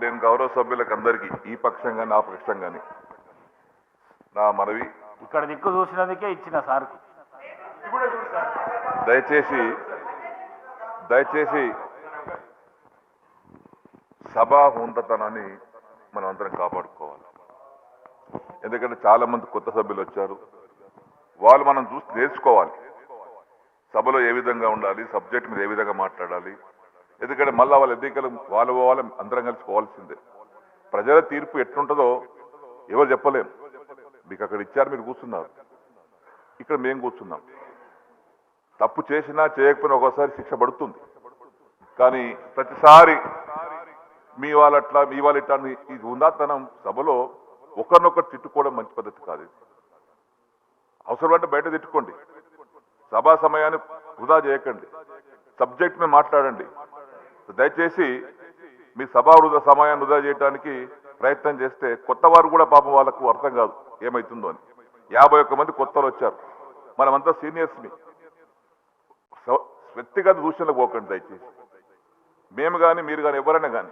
నేను గౌరవ సభ్యులకు అందరికీ ఈ పక్షం కానీ ఆ పక్షం కానీ నా మనవి, ఇక్కడ దిక్కు చూసినందుకే ఇచ్చిన సార్కి దయచేసి సభా హుందతనాన్ని మనం అందరం కాపాడుకోవాలి. ఎందుకంటే చాలా మంది కొత్త సభ్యులు వచ్చారు. వాళ్ళు మనం చూసి నేర్చుకోవాలి సభలో ఏ విధంగా ఉండాలి, సబ్జెక్ట్ మీద ఏ విధంగా మాట్లాడాలి. ఎందుకంటే మళ్ళీ వాళ్ళ ఎన్నికలు వాళ్ళు అందరం కలిసి పోవాల్సిందే. ప్రజల తీర్పు ఎట్లుంటుందో ఎవరు చెప్పలేం. మీకు అక్కడ ఇచ్చారు, మీరు కూర్చున్నారు, ఇక్కడ మేము కూర్చున్నాం. తప్పు చేసినా చేయకపోయినా ఒక్కోసారి శిక్ష పడుతుంది. కానీ ప్రతిసారి మీ వాళ్ళట్లా మీ వాళ్ళు ఇట్లా ఈ ఉందాతనం సభలో ఒకరినొకరు తిట్టుకోవడం మంచి పద్ధతి కాదు. అవసరమంటే బయట తిట్టుకోండి, సభా సమయాన్ని వృధా చేయకండి, సబ్జెక్ట్ మీద మాట్లాడండి. దయచేసి మీ సభా సమయాన్ని వృధా చేయడానికి ప్రయత్నం చేస్తే కొత్త వారు కూడా పాపం వాళ్ళకు అర్థం కాదు ఏమవుతుందో అని. 51 మంది కొత్తలు వచ్చారు. మనమంతా సీనియర్స్ని. వ్యక్తిగత దూషణలకు పోకండి దయచేసి. మేము కానీ మీరు కానీ ఎవరైనా కానీ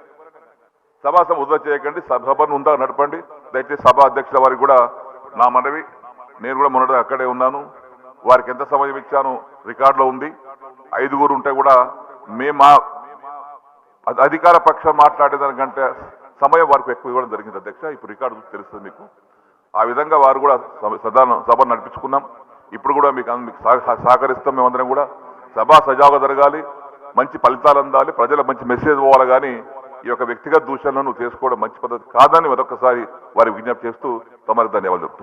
సభ వృధా చేయకండి, సభను ఉందా నడపండి. దయచేసి సభా అధ్యక్షుల వారికి కూడా నా మనవి. నేను కూడా మొన్నటి అక్కడే ఉన్నాను. వారికి ఎంత సమయం ఇచ్చాను రికార్డులో ఉంది. 5 ఉంటే కూడా మేము అధికార పక్షం మాట్లాడేదానికంటే సమయం వారికి ఎక్కువ ఇవ్వడం జరిగింది అధ్యక్ష. ఇప్పుడు రికార్డు తెలుస్తుంది మీకు. ఆ విధంగా వారు కూడా సభ నడిపించుకున్నాం. ఇప్పుడు కూడా మీకు సహకరిస్తాం. మేమందరం కూడా సభ సజావుగా జరగాలి, మంచి ఫలితాలు అందాలి, ప్రజలకు మంచి మెసేజ్ పోవాలి. కానీ ఈ యొక్క వ్యక్తిగత దూషణలను చేసుకోవడం మంచి పద్ధతి కాదని మరొకసారి వారికి విజ్ఞప్తి చేస్తూ తమరికి ధన్యవాదాలు చెప్తున్నాను.